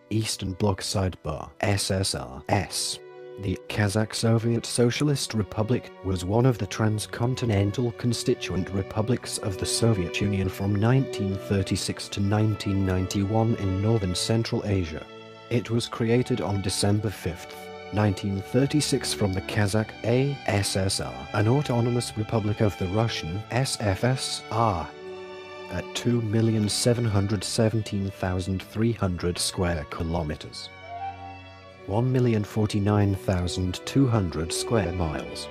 Eastern Bloc sidebar SSRS. The Kazakh Soviet Socialist Republic was one of the transcontinental constituent republics of the Soviet Union from 1936 to 1991 in northern Central Asia. It was created on December 5, 1936 from the Kazakh ASSR, an autonomous republic of the Russian SFSR, at 2,717,300 square kilometers. 1,049,200 square miles.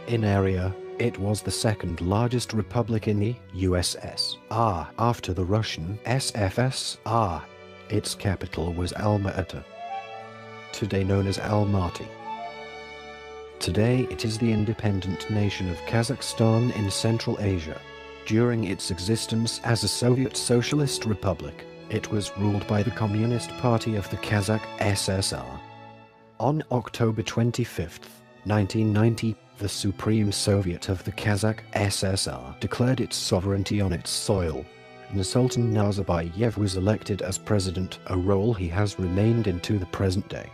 In area, it was the second largest republic in the USSR after the Russian SFSR. Its capital was Almaty, today known as Almaty. Today it is the independent nation of Kazakhstan in Central Asia. During its existence as a Soviet Socialist Republic, it was ruled by the Communist Party of the Kazakh SSR. On October 25, 1990, the Supreme Soviet of the Kazakh SSR declared its sovereignty on its soil. Nursultan Nazarbayev was elected as president, a role he has remained in to the present day.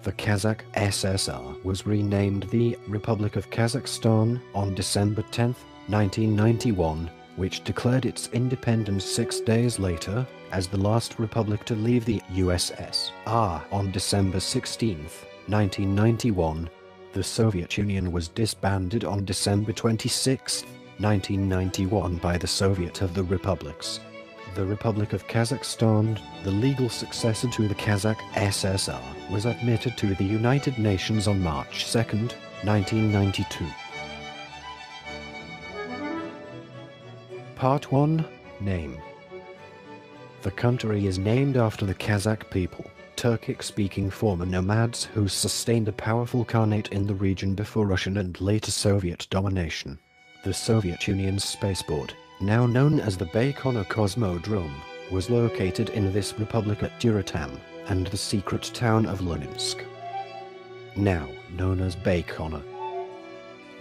The Kazakh SSR was renamed the Republic of Kazakhstan on December 10, 1991, which declared its independence 6 days later, as the last republic to leave the USSR on December 16, 1991. The Soviet Union was disbanded on December 26, 1991 by the Soviet of the Republics. The Republic of Kazakhstan, the legal successor to the Kazakh SSR, was admitted to the United Nations on March 2, 1992. Part 1. Name. The country is named after the Kazakh people, Turkic-speaking former nomads who sustained a powerful Khanate in the region before Russian and later Soviet domination. The Soviet Union's spaceport, now known as the Baikonur Cosmodrome, was located in this republic at Duratam, and the secret town of Leninsk, now known as Baikonur,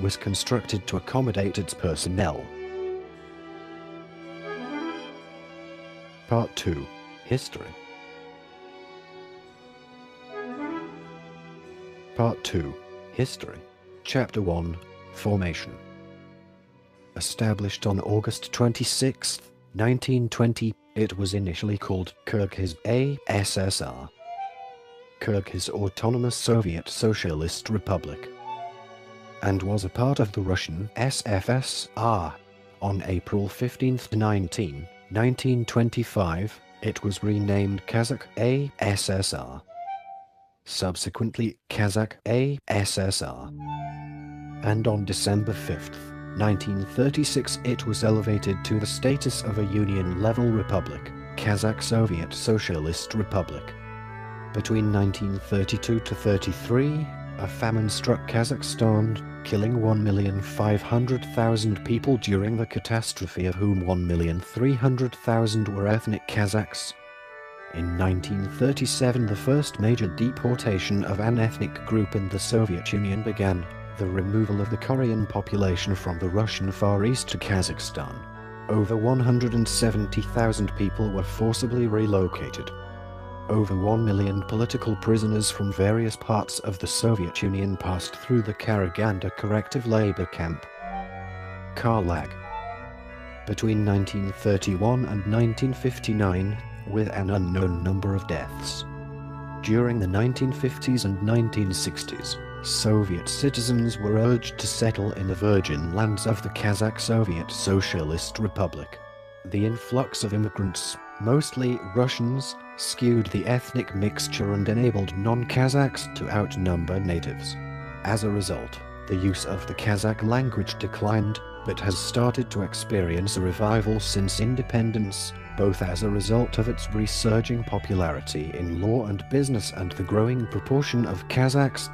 was constructed to accommodate its personnel. Part 2. History. Part 2. History. Chapter 1. Formation. Established on August 26, 1920, it was initially called Kyrgyz ASSR, Kyrgyz Autonomous Soviet Socialist Republic, and was a part of the Russian SFSR. On April 15 to 1925, it was renamed Kazakh ASSR, subsequently Kazakh ASSR, and on December 5, 1936 it was elevated to the status of a Union-level republic, Kazakh Soviet Socialist Republic. Between 1932 to 33, a famine struck Kazakhstan, killing 1,500,000 people during the catastrophe, of whom 1,300,000 were ethnic Kazakhs. In 1937, the first major deportation of an ethnic group in the Soviet Union began, the removal of the Korean population from the Russian Far East to Kazakhstan. Over 170,000 people were forcibly relocated. Over 1 million political prisoners from various parts of the Soviet Union passed through the Karaganda corrective labor camp, Karlag, between 1931 and 1959, with an unknown number of deaths. During the 1950s and 1960s, Soviet citizens were urged to settle in the virgin lands of the Kazakh Soviet Socialist Republic. The influx of immigrants, mostly Russians, skewed the ethnic mixture and enabled non-Kazakhs to outnumber natives. As a result, the use of the Kazakh language declined, but has started to experience a revival since independence, both as a result of its resurging popularity in law and business and the growing proportion of Kazakhs.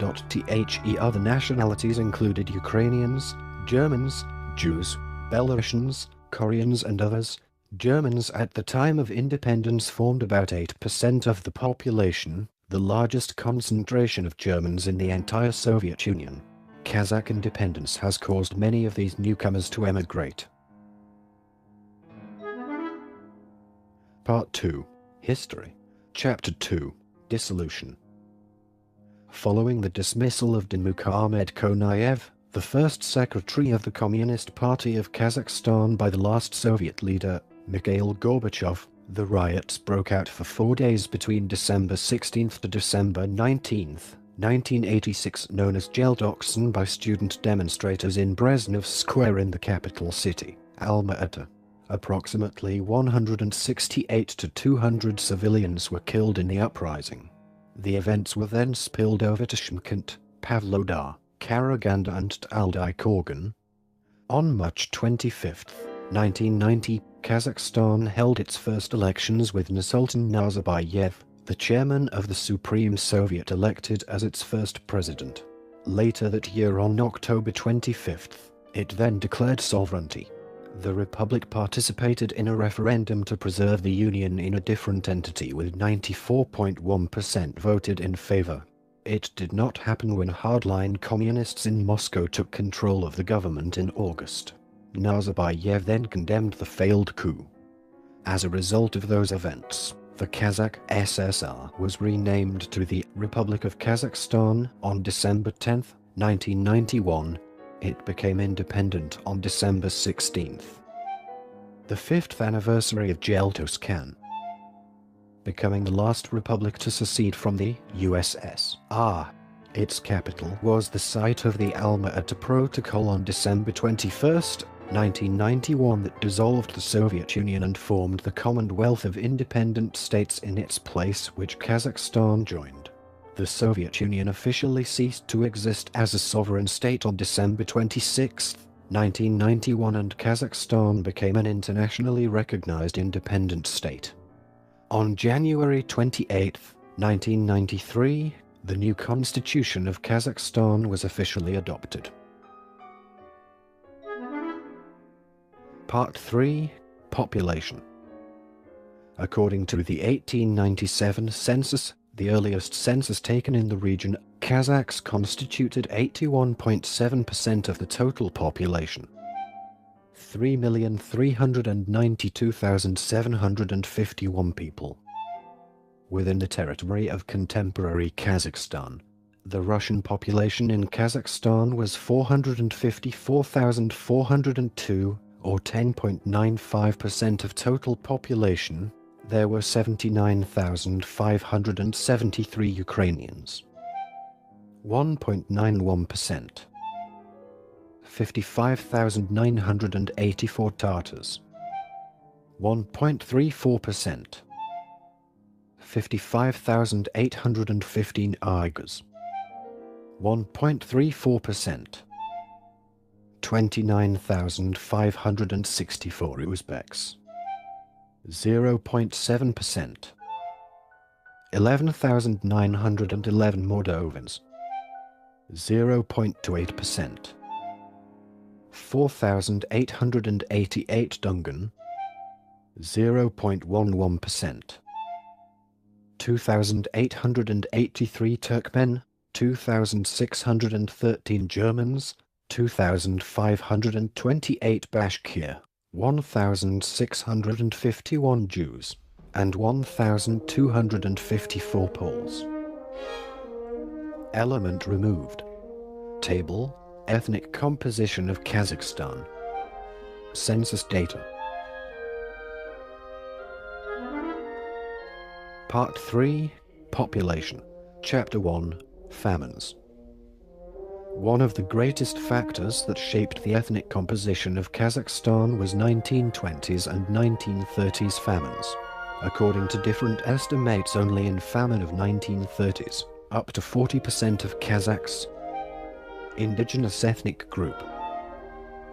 The other nationalities included Ukrainians, Germans, Jews, Belarusians, Koreans and others. Germans at the time of independence formed about 8% of the population, the largest concentration of Germans in the entire Soviet Union. Kazakh independence has caused many of these newcomers to emigrate. Part 2. History. Chapter 2. Dissolution. Following the dismissal of Ahmed Konayev, the first secretary of the Communist Party of Kazakhstan by the last Soviet leader, Mikhail Gorbachev, the riots broke out for 4 days between December 16 to December 19, 1986, known as Jeltoqsan by student demonstrators in Brezhnev Square in the capital city, Almaty. Approximately 168 to 200 civilians were killed in the uprising. The events were then spilled over to Shymkent, Pavlodar, Karaganda and Alday Korgan. On March 25, 1990, Kazakhstan held its first elections with Nursultan Nazarbayev, the chairman of the Supreme Soviet, elected as its first president. Later that year, on October 25, it then declared sovereignty. The republic participated in a referendum to preserve the union in a different entity, with 94.1% voted in favor. It did not happen when hardline communists in Moscow took control of the government in August. Nazarbayev then condemned the failed coup. As a result of those events, the Kazakh SSR was renamed to the Republic of Kazakhstan on December 10, 1991. It became independent on December 16th. The 5th anniversary of Jeltoqsan, becoming the last republic to secede from the USSR. Its capital was the site of the Almaty Protocol on December 21, 1991, that dissolved the Soviet Union and formed the Commonwealth of Independent States in its place, which Kazakhstan joined. The Soviet Union officially ceased to exist as a sovereign state on December 26, 1991, and Kazakhstan became an internationally recognized independent state. On January 28, 1993, the new constitution of Kazakhstan was officially adopted. Part 3. Population. According to the 1897 census, the earliest census taken in the region, Kazakhs constituted 81.7% of the total population. 3,392,751 people. Within the territory of contemporary Kazakhstan, the Russian population in Kazakhstan was 454,402, or 10.95% of total population. There were 79,573 Ukrainians, 1.91%, 55,984 Tatars, 1.34%, 55,815 Uyghurs, 1.34%, 29,564 Uzbeks, 0.7%, 11,911 Moldovans, 0.28%, 4,888 Dungan, 0.11%, 2,883 Turkmen, 2,613 Germans, 2,528 Bashkir, 1,651 Jews, and 1,254 Poles. Element removed. Table: Ethnic composition of Kazakhstan. Census data. Part 3. Population. Chapter 1. Famines. One of the greatest factors that shaped the ethnic composition of Kazakhstan was 1920s and 1930s famines. According to different estimates, only in famine of 1930s, up to 40% of Kazakhs, indigenous ethnic group,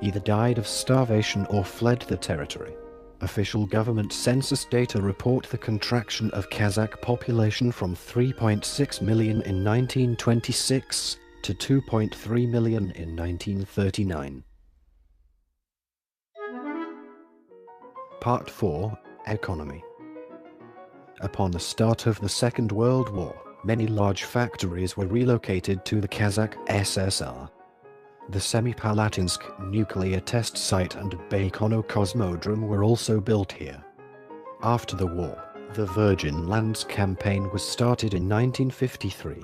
either died of starvation or fled the territory. Official government census data report the contraction of Kazakh population from 3.6 million in 1926 to 2.3 million in 1939. Part 4. Economy. Upon the start of the Second World War, many large factories were relocated to the Kazakh SSR. The Semipalatinsk nuclear test site and Baikonur Cosmodrome were also built here. After the war, The Virgin Lands campaign was started in 1953.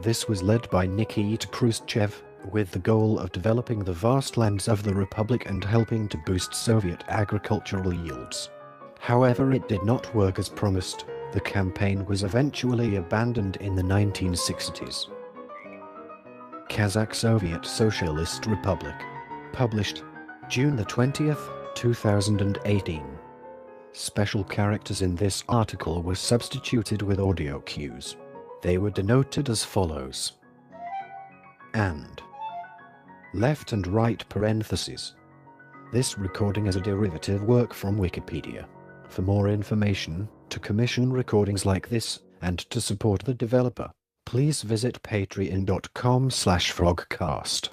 This was led by Nikita Khrushchev, with the goal of developing the vast lands of the Republic and helping to boost Soviet agricultural yields. However, it did not work as promised. The campaign was eventually abandoned in the 1960s. Kazakh Soviet Socialist Republic. Published June the 20th, 2018. Special characters in this article were substituted with audio cues. They were denoted as follows: and, left and right parentheses. This recording is a derivative work from Wikipedia. For more information, to commission recordings like this, and to support the developer, please visit patreon.com/frogcast.